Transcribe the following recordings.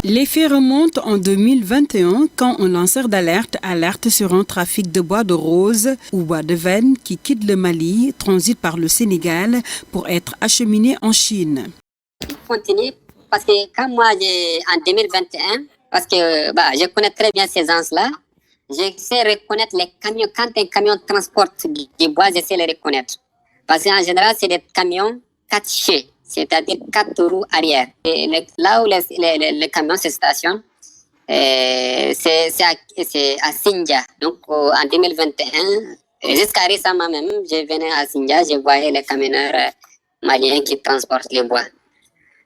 Les faits remontent en 2021 quand un lanceur d'alerte alerte sur un trafic de bois de rose ou bois de veine qui quitte le Mali, transite par le Sénégal pour être acheminé en Chine. Continue parce que quand moi, en 2021, parce que je connais très bien ces gens-là, je sais reconnaître les camions. Quand un camion transporte du bois, je sais les reconnaître. Parce qu'en général, c'est des camions 4 chais, c'est-à-dire 4 roues arrière. Et là où le camion se stationne, c'est à Sindia. Donc en 2021, jusqu'à récemment même, je venais à Sindia, je voyais les camionneurs maliens qui transportent les bois.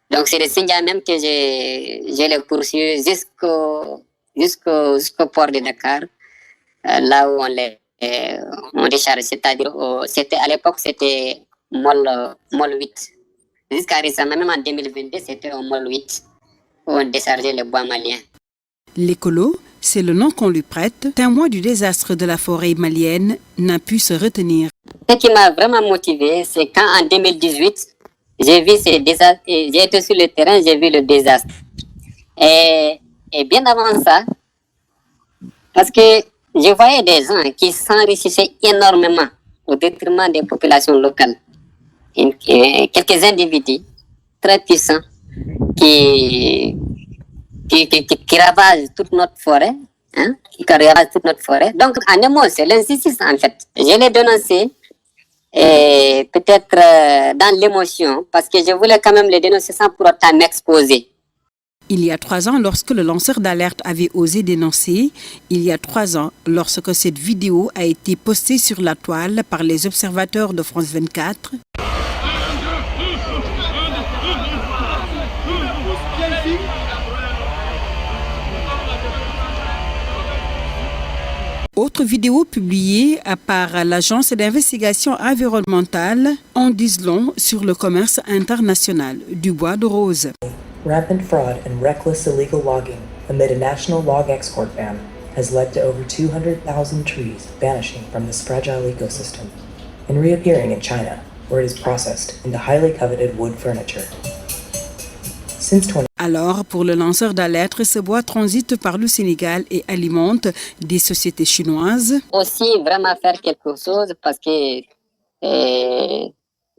Donc c'est de Sindia même que je les poursuis jusqu'au port de Dakar, là où on décharge. C'est-à-dire, à l'époque, c'était Mol 8. Jusqu'à récemment, même en 2022, c'était au Mol 8 où on déchargeait les bois maliens. L'écolo, c'est le nom qu'on lui prête, témoin du désastre de la forêt malienne, n'a pu se retenir. Ce qui m'a vraiment motivé, c'est quand en 2018, j'ai vu ces désastres, j'ai été sur le terrain, j'ai vu le désastre. Et bien avant ça, parce que je voyais des gens qui s'enrichissaient énormément au détriment des populations locales. Quelques individus très puissants qui ravagent toute notre forêt, Donc, en un mot, c'est l'injustice en fait. Je l'ai dénoncé, et peut-être dans l'émotion, parce que je voulais quand même les dénoncer sans pour autant m'exposer. Il y a 3 ans, lorsque le lanceur d'alerte avait osé dénoncer, il y a 3 ans, lorsque cette vidéo a été postée sur la toile par les observateurs de France 24, autre vidéo publiée par l'Agence d'investigation environnementale en disent long sur le commerce international du bois de rose. Rampant fraud and reckless illegal logging amid a national log export ban has led to over 200,000 trees vanishing from this fragile ecosystem and reappearing in China, where it is processed into highly coveted wood furniture. Alors, pour le lanceur d'alerte, ce bois transite par le Sénégal et alimente des sociétés chinoises. Aussi, vraiment faire quelque chose parce que,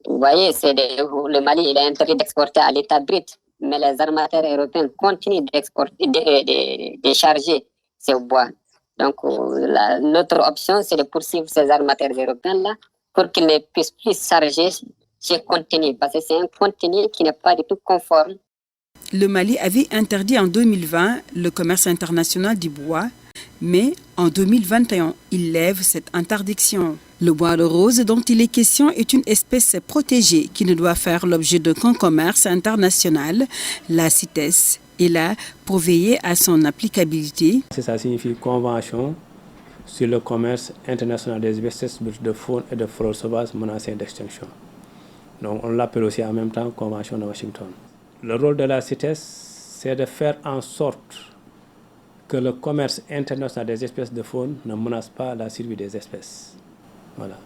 vous voyez, le Mali il est interdit d'exporter à l'état brut, mais les armateurs européens continuent de décharger ce bois. Donc, notre option, c'est de poursuivre ces armateurs européens-là pour qu'ils ne puissent plus charger ce contenu, parce que c'est un contenu qui n'est pas du tout conforme. Le Mali avait interdit en 2020 le commerce international du bois, mais en 2021, il lève cette interdiction. Le bois de rose dont il est question est une espèce protégée qui ne doit faire l'objet d'aucun commerce international. La CITES est là pour veiller à son applicabilité. Ça signifie Convention sur le commerce international des espèces de faune et de flore sauvages menacées d'extinction. Donc on l'appelle aussi en même temps Convention de Washington. Le rôle de la CITES, c'est de faire en sorte que le commerce international des espèces de faune ne menace pas la survie des espèces. Voilà.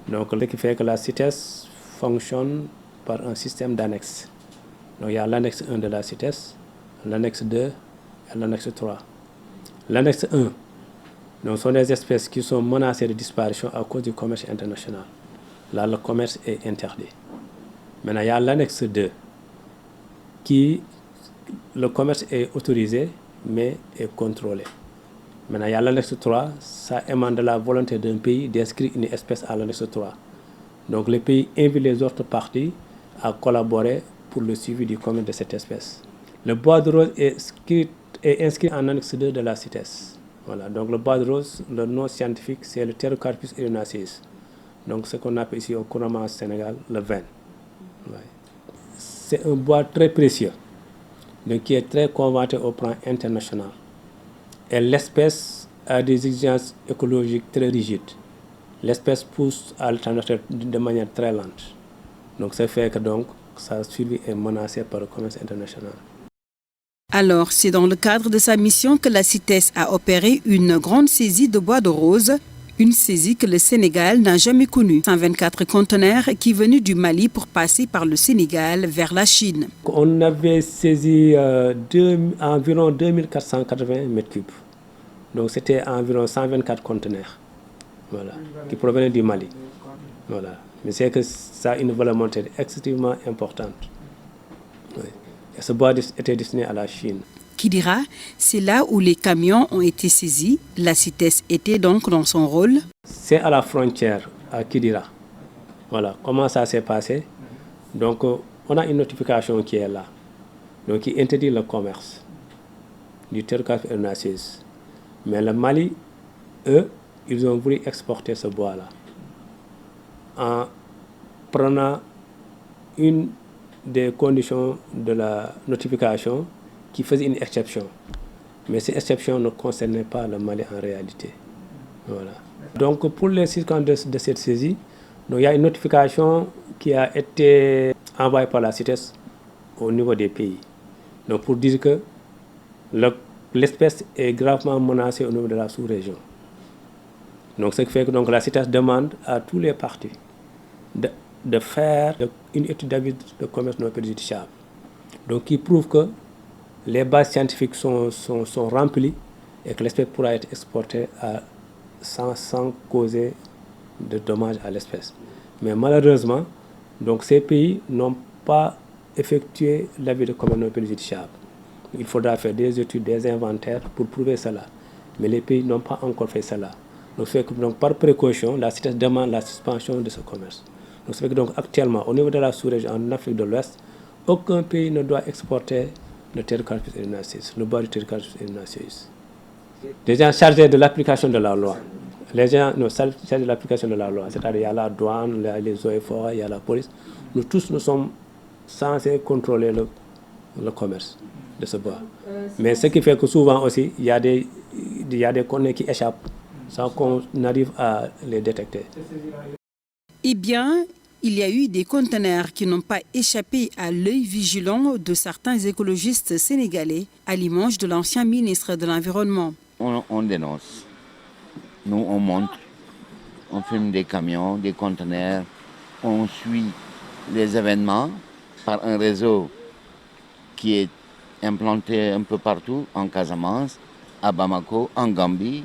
Donc, ce qui fait que la CITES fonctionne par un système d'annexes. Donc, il y a l'annexe 1 de la CITES, l'annexe 2 et l'annexe 3. L'annexe 1, donc, sont des espèces qui sont menacées de disparition à cause du commerce international. Là, le commerce est interdit. Maintenant, il y a l'annexe 2, le commerce est autorisé, mais est contrôlé. Maintenant, il y a l'annexe 3, ça émane de la volonté d'un pays d'inscrire une espèce à l'annexe 3. Donc, le pays invite les autres parties à collaborer pour le suivi du commerce de cette espèce. Le bois de rose est inscrit en annexe 2 de la CITES. Voilà. Donc, le bois de rose, le nom scientifique, c'est le Pterocarpus erinaceus. Donc, ce qu'on appelle ici au couramment au Sénégal, le vin. Ouais. C'est un bois très précieux, donc qui est très convoité au plan international. Et l'espèce a des exigences écologiques très rigides. L'espèce pousse à l'état naturel de manière très lente. Donc, ça fait que sa survie est menacée par le commerce international. Alors, c'est dans le cadre de sa mission que la CITES a opéré une grande saisie de bois de rose. Une saisie que le Sénégal n'a jamais connue. 124 conteneurs qui venaient du Mali pour passer par le Sénégal vers la Chine. On avait saisi environ 2480 mètres cubes. Donc c'était environ 124 conteneurs, voilà, qui provenaient du Mali. Voilà. Mais c'est que ça a une valeur monétaire extrêmement importante. Oui. Et ce bois était destiné à la Chine. Kidira, c'est là où les camions ont été saisis. La CITES était donc dans son rôle. C'est à la frontière, à Kidira. Voilà, comment ça s'est passé. Donc, on a une notification qui est là, donc qui interdit le commerce du territoire nationaux. Mais le Mali, eux, ils ont voulu exporter ce bois-là en prenant une des conditions de la notification qui faisait une exception. Mais cette exception ne concernait pas le Mali en réalité. Voilà. Donc pour les circonstances de cette saisie, donc, il y a une notification qui a été envoyée par la CITES au niveau des pays. Donc pour dire que l'espèce est gravement menacée au niveau de la sous-région. Donc ce qui fait que donc, la CITES demande à tous les partis de faire une étude d'avis de commerce non préjudiciable. Donc qui prouve que les bases scientifiques sont remplies et que l'espèce pourra être exportée sans causer de dommages à l'espèce. Mais malheureusement, donc, ces pays n'ont pas effectué l'avis de commerce non préjudiciable. Il faudra faire des études, des inventaires pour prouver cela. Mais les pays n'ont pas encore fait cela. Donc, par précaution, la CITES demande la suspension de ce commerce. Donc, ça fait que donc, actuellement, au niveau de la sous-région, en Afrique de l'Ouest, aucun pays ne doit exporter le Pterocarpus erinaceus, le bois du Pterocarpus erinaceus. Les gens chargés de l'application de la loi, chargés de l'application de la loi, c'est-à-dire il y a la douane, il y a les eaux et forêts, il y a la police, nous tous nous sommes censés contrôler le commerce de ce bois. Mais ce qui fait que souvent aussi, il y a des conteneurs qui échappent sans qu'on arrive à les détecter. Eh bien, il y a eu des conteneurs qui n'ont pas échappé à l'œil vigilant de certains écologistes sénégalais, à l'image de l'ancien ministre de l'Environnement. On dénonce. Nous, on montre, on filme des camions, des conteneurs, on suit les événements par un réseau qui est implanté un peu partout, en Casamance, à Bamako, en Gambie,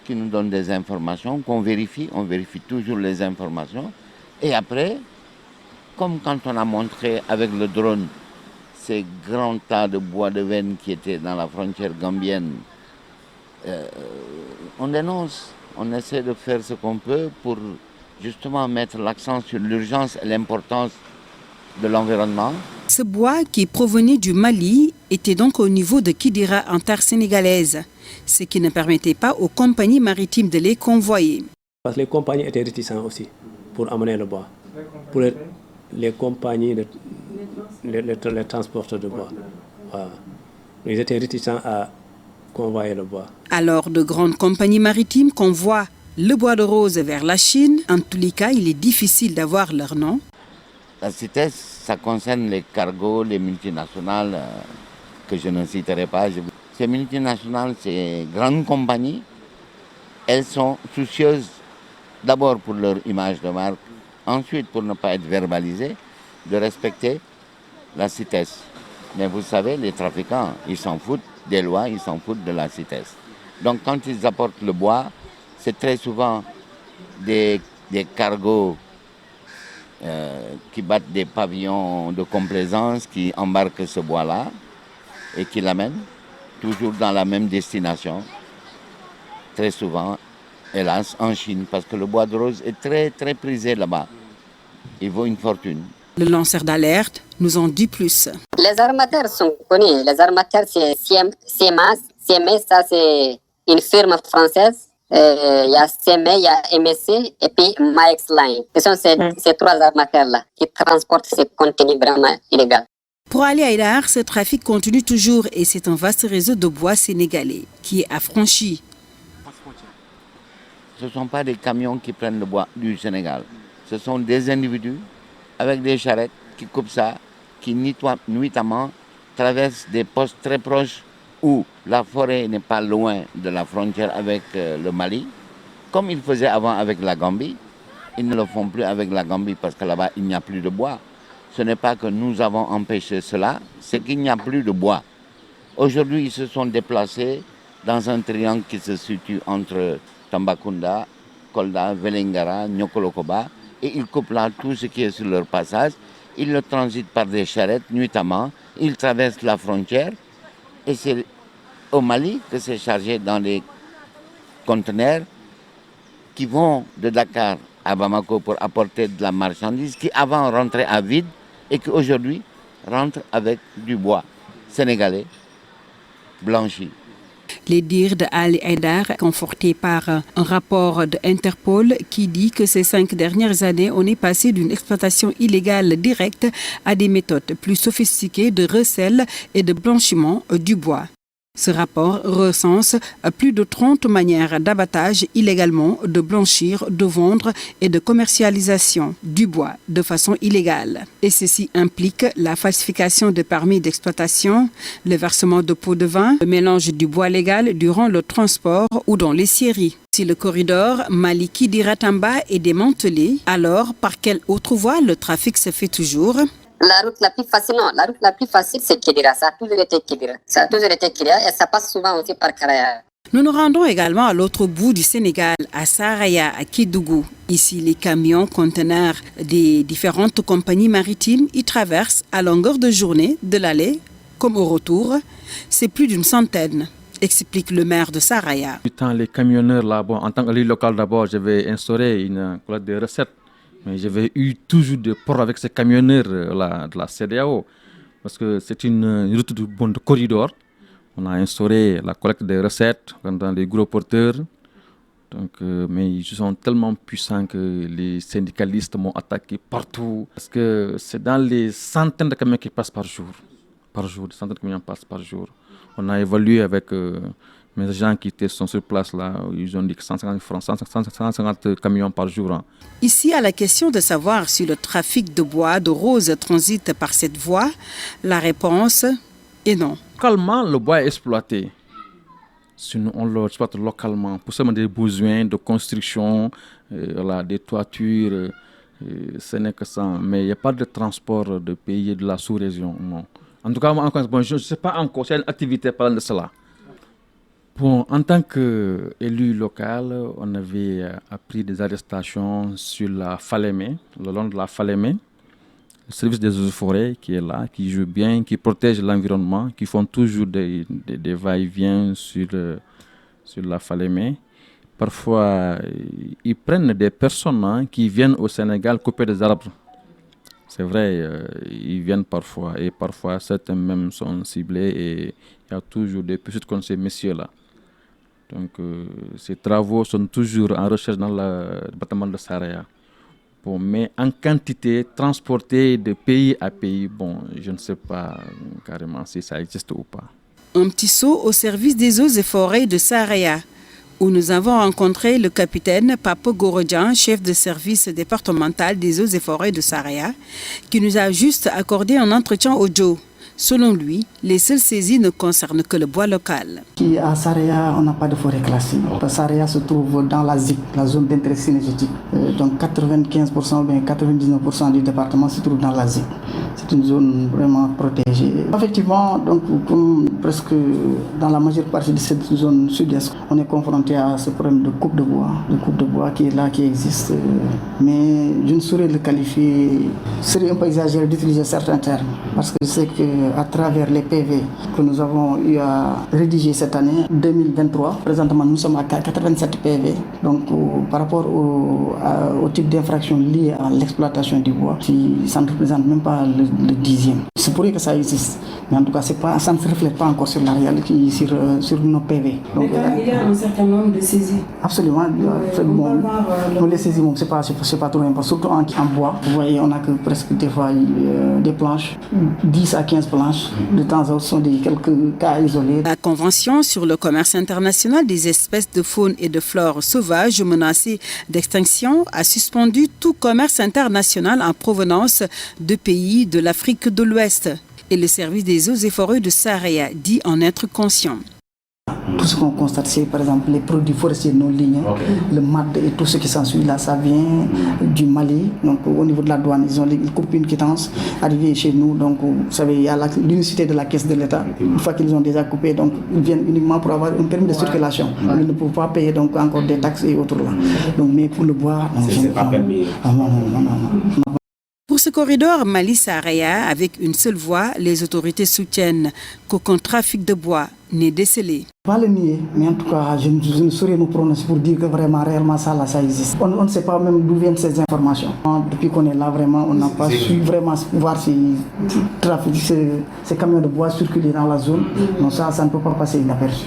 qui nous donne des informations qu'on vérifie. On vérifie toujours les informations. Et après, comme quand on a montré avec le drone ces grands tas de bois de veine qui étaient dans la frontière gambienne, on dénonce, on essaie de faire ce qu'on peut pour justement mettre l'accent sur l'urgence et l'importance de l'environnement. Ce bois qui provenait du Mali était donc au niveau de Kidira en terre sénégalaise, ce qui ne permettait pas aux compagnies maritimes de les convoyer. Parce que les compagnies étaient réticentes aussi pour amener le bois, pour les compagnies, les transporteurs de bois. Voilà. Ils étaient réticents à convoyer le bois. Alors, de grandes compagnies maritimes convoient le bois de rose vers la Chine. En tous les cas, il est difficile d'avoir leur nom. La CITES, ça concerne les cargos, les multinationales, que je ne citerai pas. Ces multinationales, ces grandes compagnies, elles sont soucieuses d'abord pour leur image de marque, ensuite pour ne pas être verbalisées, de respecter la CITES. Mais vous savez, les trafiquants, ils s'en foutent des lois, ils s'en foutent de la CITES. Donc quand ils apportent le bois, c'est très souvent des cargos qui battent des pavillons de complaisance, qui embarquent ce bois-là et qui l'amènent toujours dans la même destination, très souvent, hélas, en Chine, parce que le bois de rose est très, très prisé là-bas. Il vaut une fortune. Le lanceur d'alerte nous en dit plus. Les armateurs sont connus. Les armateurs, c'est CMAS. CMS, ça, c'est une firme française. Il y a CME, il y a MSC et puis Max Line. Ce sont ces trois armateurs-là qui transportent ces contenus vraiment illégaux. Pour Ali Haïdar, ce trafic continue toujours et c'est un vaste réseau de bois sénégalais qui est affranchi. Ce ne sont pas des camions qui prennent le bois du Sénégal. Ce sont des individus avec des charrettes qui coupent ça, qui nuitamment traversent des postes très proches où la forêt n'est pas loin de la frontière avec le Mali comme ils faisaient avant avec la Gambie. Ils ne le font plus avec la Gambie parce que là-bas, il n'y a plus de bois. Ce n'est pas que nous avons empêché cela, c'est qu'il n'y a plus de bois. Aujourd'hui, ils se sont déplacés dans un triangle qui se situe entre Tambacounda, Kolda, Vélingara, Nyokolokoba, et ils coupent là tout ce qui est sur leur passage. Ils le transitent par des charrettes nuitamment, ils traversent la frontière, et c'est au Mali que c'est chargé dans les conteneurs qui vont de Dakar à Bamako pour apporter de la marchandise qui avant rentrait à vide et qui aujourd'hui rentre avec du bois sénégalais blanchi. Les dires de Ali Haïdar, confortés par un rapport de Interpol qui dit que ces 5 dernières années, on est passé d'une exploitation illégale directe à des méthodes plus sophistiquées de recel et de blanchiment du bois. Ce rapport recense plus de 30 manières d'abattage illégalement, de blanchir, de vendre et de commercialisation du bois de façon illégale. Et ceci implique la falsification de permis d'exploitation, le versement de pots de vin, le mélange du bois légal durant le transport ou dans les scieries. Si le corridor Maliki-Diratamba est démantelé, alors par quelle autre voie le trafic se fait toujours ? La route la plus facile, non, la route la plus facile, c'est Kidira. Ça a toujours été Kidira. Ça a toujours été Kidira et ça passe souvent aussi par Karaya. Nous nous rendons également à l'autre bout du Sénégal, à Saraya, à Kédougou. Ici, les camions conteneurs des différentes compagnies maritimes y traversent à longueur de journée, de l'aller comme au retour. C'est plus d'une centaine, explique le maire de Saraya. Les camionneurs là-bas, en tant que local d'abord, j'avais instauré une collecte de recettes. Mais j'avais eu toujours des ports avec ces camionneurs de la CEDEAO parce que c'est une route de corridor. On a instauré la collecte des recettes dans les gros porteurs. Donc, mais ils sont tellement puissants que les syndicalistes m'ont attaqué partout. Parce que c'est dans les centaines de camions qui passent par jour. Des centaines de camions passent par jour. On a évalué avec mes gens qui sont sur place, là, ils ont dit que 150 camions par jour. Hein. Ici, à la question de savoir si le trafic de bois de rose transite par cette voie, la réponse est non. Localement, le bois est exploité. Sinon, on l'exploite localement pour seulement des besoins de construction, des toitures. Ce n'est que ça. Mais il n'y a pas de transport de pays de la sous-région. Non. En tout cas, je ne sais pas encore, c'est une activité parlant de cela. Bon, en tant qu'élu local, on avait appris des arrestations sur la Falémé, le long de la Falémé. Le service des eaux et forêts qui est là, qui joue bien, qui protège l'environnement, qui font toujours des va-et-vient sur la Falémé. Parfois, ils prennent des personnes qui viennent au Sénégal couper des arbres. C'est vrai, ils viennent parfois, et parfois certains même sont ciblés, et il y a toujours des poursuites contre ces messieurs-là. Donc, ces travaux sont toujours en recherche dans le département de Saraya. Bon, mais en quantité, transportée de pays à pays, bon, je ne sais pas carrément si ça existe ou pas. Un petit saut au service des eaux et forêts de Saraya, où nous avons rencontré le capitaine Papo Gorodjan, chef de service départemental des eaux et forêts de Saraya, qui nous a juste accordé un entretien audio. Selon lui, les seules saisies ne concernent que le bois local. À Saraya, on n'a pas de forêt classée. Saraya se trouve dans la ZIC, la zone d'intérêt synergétique. Donc 95% ou bien 99% du département se trouve dans la ZIC. C'est une zone vraiment protégée. Effectivement, donc, comme presque dans la majeure partie de cette zone sud-est, on est confronté à ce problème de coupe de bois qui est là, qui existe. Mais je ne saurais le qualifier. Ce serait un peu exagéré d'utiliser certains termes, parce que je sais qu'à travers les PV que nous avons eu à rédiger cette année, 2023, présentement nous sommes à 87 PV. Donc par rapport au type d'infraction liée à l'exploitation du bois, ça ne représente même pas le dixième. C'est pour que ça existe. Mais en tout cas, ça ne se reflète pas encore sur la réalité, sur nos PV. Donc, il y a un certain nombre de saisies. Absolument. Les saisies, ce n'est pas trop important, surtout en bois. Vous voyez, on a que presque des fois des planches, 10 à 15 planches. De temps en temps, ce sont quelques cas isolés. La Convention sur le commerce international des espèces de faune et de flore sauvages menacées d'extinction a suspendu tout commerce international en provenance de pays de l'Afrique de l'Ouest. Et le service des eaux et forêts de Saraya dit en être conscient. Tout ce qu'on constate, c'est par exemple les produits forestiers non lignés, le MAD et tout ce qui s'ensuit là, ça vient du Mali. Donc au niveau de la douane, ils coupent une quittance, arrivé chez nous. Donc vous savez, il y a l'unicité de la caisse de l'État. Une fois qu'ils ont déjà coupé, donc ils viennent uniquement pour avoir un permis de circulation. Ils ne peuvent pas payer donc encore des taxes et autres là. Donc mais pour le bois, c'est pas permis. Non. Pour ce corridor Mali-Saraya, avec une seule voie, les autorités soutiennent qu'aucun trafic de bois n'est décelé. Pas le nier, mais en tout cas, je ne saurais me prononcer pour dire que vraiment, réellement, ça existe. On ne sait pas même d'où viennent ces informations. Depuis qu'on est là, vraiment, on n'a pas su vraiment voir si ces camions de bois circulent dans la zone. Donc ça ne peut pas passer inaperçu.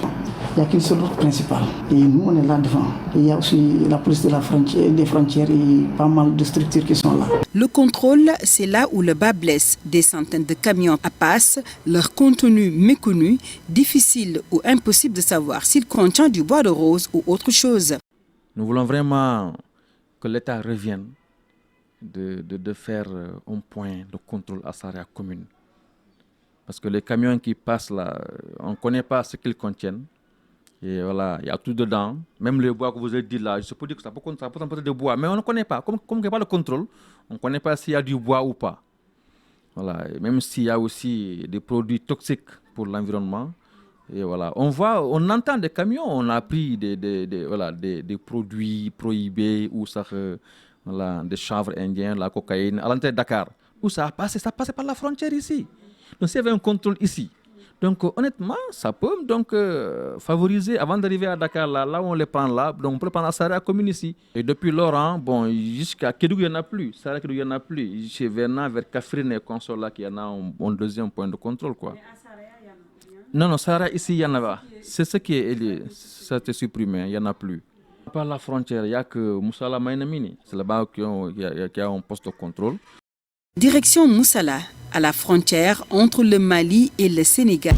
Il n'y a qu'une seule route principale. Et nous, on est là devant. Et il y a aussi la police des frontières et pas mal de structures qui sont là. Le contrôle, c'est là où le bas blesse. Des centaines de camions passent, leur contenu méconnu, difficile ou impossible de savoir s'il contient du bois de rose ou autre chose. Nous voulons vraiment que l'État revienne de faire un point de contrôle à Saraya commune. Parce que les camions qui passent là, on ne connaît pas ce qu'ils contiennent. Et voilà, il y a tout dedans. Même le bois que vous avez dit là, je peux dire que ça peut porter de bois, mais on ne connaît pas. Comme il n'y a pas le contrôle, on ne connaît pas s'il y a du bois ou pas. Voilà, et même s'il y a aussi des produits toxiques pour l'environnement. Et voilà, on entend des camions, on a pris des produits prohibés ou ça, voilà, des chanvres indiens, la cocaïne, à l'entrée de Dakar. Où ça passait par la frontière ici. Donc s'il y avait un contrôle ici. Donc honnêtement, ça peut donc favoriser, avant d'arriver à Dakar, là où on les prend là, donc on peut prendre à Saraya commune ici. Et depuis lors, jusqu'à Kédougou, il n'y en a plus. Saraya Kédougou, il n'y en a plus. Chez Verna, vers Kafrine et consorts là, qu'il y en a un deuxième point de contrôle, quoi. Non, Saraya ici, il y en a pas. C'est ce qui est ça a été supprimé, il n'y en a plus. Par la frontière, il n'y a que Moussala Mainamini. C'est là-bas qu'il y a un poste de contrôle. Direction Moussala, à la frontière entre le Mali et le Sénégal.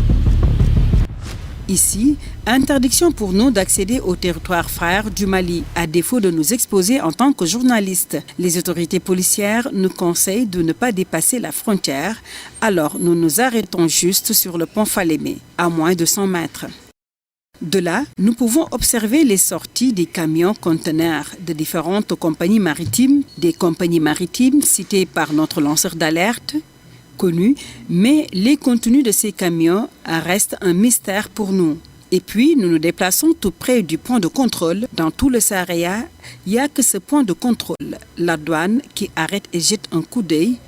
Ici, interdiction pour nous d'accéder au territoire frère du Mali, à défaut de nous exposer en tant que journalistes. Les autorités policières nous conseillent de ne pas dépasser la frontière, alors nous nous arrêtons juste sur le pont Falémé, à moins de 100 mètres. De là, nous pouvons observer les sorties des camions conteneurs de différentes compagnies maritimes, des compagnies maritimes citées par notre lanceur d'alerte, connu, mais les contenus de ces camions restent un mystère pour nous. Et puis, nous nous déplaçons tout près du point de contrôle. Dans tout le Saraya, il n'y a que ce point de contrôle, la douane qui arrête et jette un coup d'œil.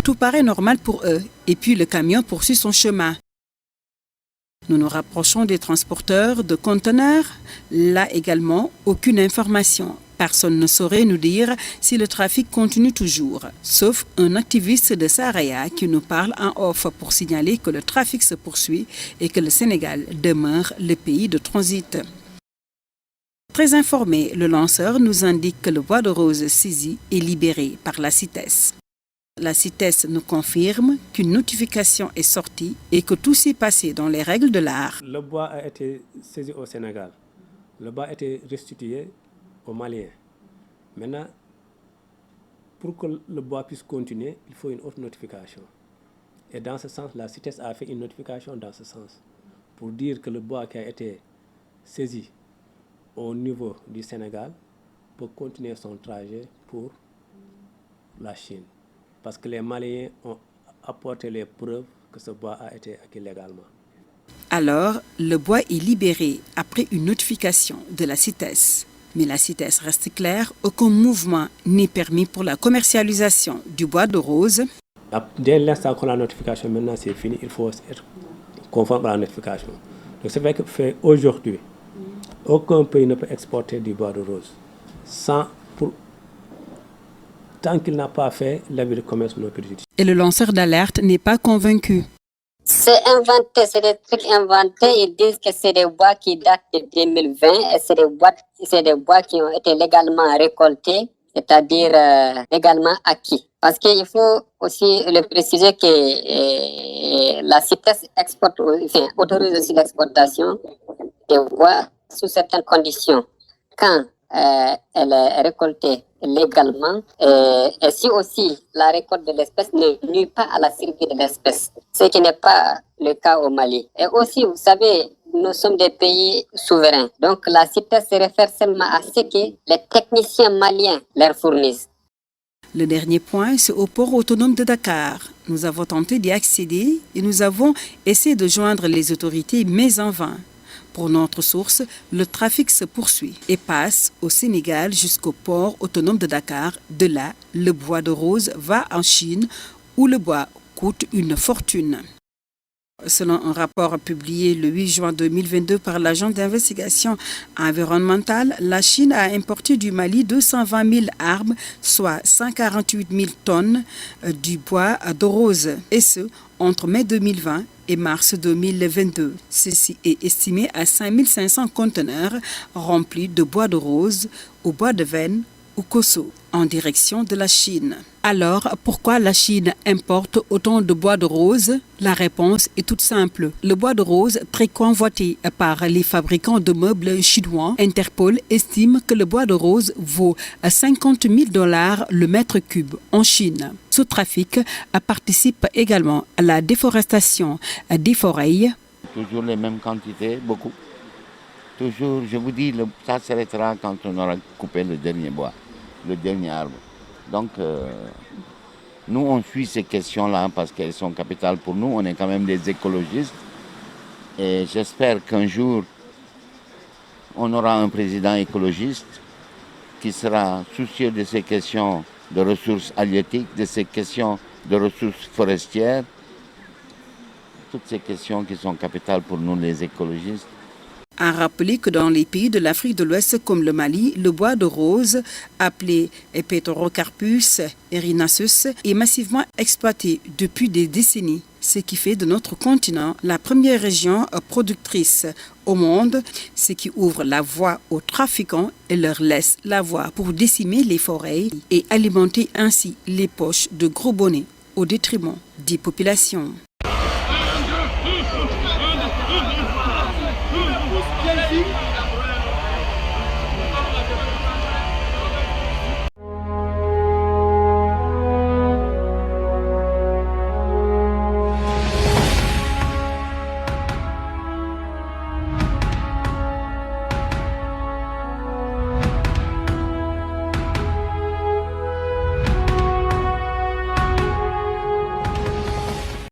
Tout paraît normal pour eux, et puis le camion poursuit son chemin. Nous nous rapprochons des transporteurs de conteneurs. Là également, aucune information. Personne ne saurait nous dire si le trafic continue toujours, sauf un activiste de Saraya qui nous parle en off pour signaler que le trafic se poursuit et que le Sénégal demeure le pays de transit. Très informé, le lanceur nous indique que le bois de rose saisi est libéré par la CITES. La CITES nous confirme qu'une notification est sortie et que tout s'est passé dans les règles de l'art. Le bois a été saisi au Sénégal. Le bois a été restitué aux Maliens. Maintenant, pour que le bois puisse continuer, il faut une autre notification. Et dans ce sens, la CITES a fait une notification dans ce sens pour dire que le bois qui a été saisi au niveau du Sénégal peut continuer son trajet pour la Chine. Parce que les Maliens ont apporté les preuves que ce bois a été acquis légalement. Alors, le bois est libéré après une notification de la CITES. Mais la CITES reste claire, aucun mouvement n'est permis pour la commercialisation du bois de rose. Dès l'instant qu'on a la notification, maintenant c'est fini, il faut être conforme à la notification. Donc c'est vrai que aujourd'hui, aucun pays ne peut exporter du bois de rose tant qu'il n'a pas fait l'avis de commerce non juridictionnel. Et le lanceur d'alerte n'est pas convaincu. C'est inventé, c'est des trucs inventés. Ils disent que c'est des bois qui datent de 2020 et c'est des bois qui ont été légalement récoltés, c'est-à-dire légalement acquis. Parce qu'il faut aussi le préciser que la CITES autorise aussi l'exportation des bois sous certaines conditions. Quand elle est récoltée légalement et si aussi la récolte de l'espèce ne nuit pas à la survie de l'espèce, ce qui n'est pas le cas au Mali. Et aussi, vous savez, nous sommes des pays souverains. Donc la CITES se réfère seulement à ce que les techniciens maliens leur fournissent. Le dernier point, c'est au port autonome de Dakar. Nous avons tenté d'y accéder et nous avons essayé de joindre les autorités, mais en vain. Pour notre source, le trafic se poursuit et passe au Sénégal jusqu'au port autonome de Dakar. De là, le bois de rose va en Chine où le bois coûte une fortune. Selon un rapport publié le 8 juin 2022 par l'Agence d'investigation environnementale, la Chine a importé du Mali 220 000 arbres, soit 148 000 tonnes du bois de rose, et ce, entre mai 2020 et mars 2022. Ceci est estimé à 5 500 conteneurs remplis de bois de rose au bois de Vène ou Kosso, en direction de la Chine. Alors, pourquoi la Chine importe autant de bois de rose? La réponse est toute simple. Le bois de rose, très convoité par les fabricants de meubles chinois, Interpol estime que le bois de rose vaut 50 000 $ le mètre cube en Chine. Ce trafic participe également à la déforestation des forêts. Toujours les mêmes quantités, beaucoup. Toujours, je vous dis, ça s'arrêtera quand on aura coupé le dernier bois, le dernier arbre. Donc, nous, on suit ces questions-là parce qu'elles sont capitales pour nous. On est quand même des écologistes. Et j'espère qu'un jour, on aura un président écologiste qui sera soucieux de ces questions de ressources halieutiques, de ces questions de ressources forestières. Toutes ces questions qui sont capitales pour nous, les écologistes. A rappelé que dans les pays de l'Afrique de l'Ouest comme le Mali, le bois de rose, appelé Pterocarpus erinaceus, est massivement exploité depuis des décennies, ce qui fait de notre continent la première région productrice au monde, ce qui ouvre la voie aux trafiquants et leur laisse la voie pour décimer les forêts et alimenter ainsi les poches de gros bonnets au détriment des populations.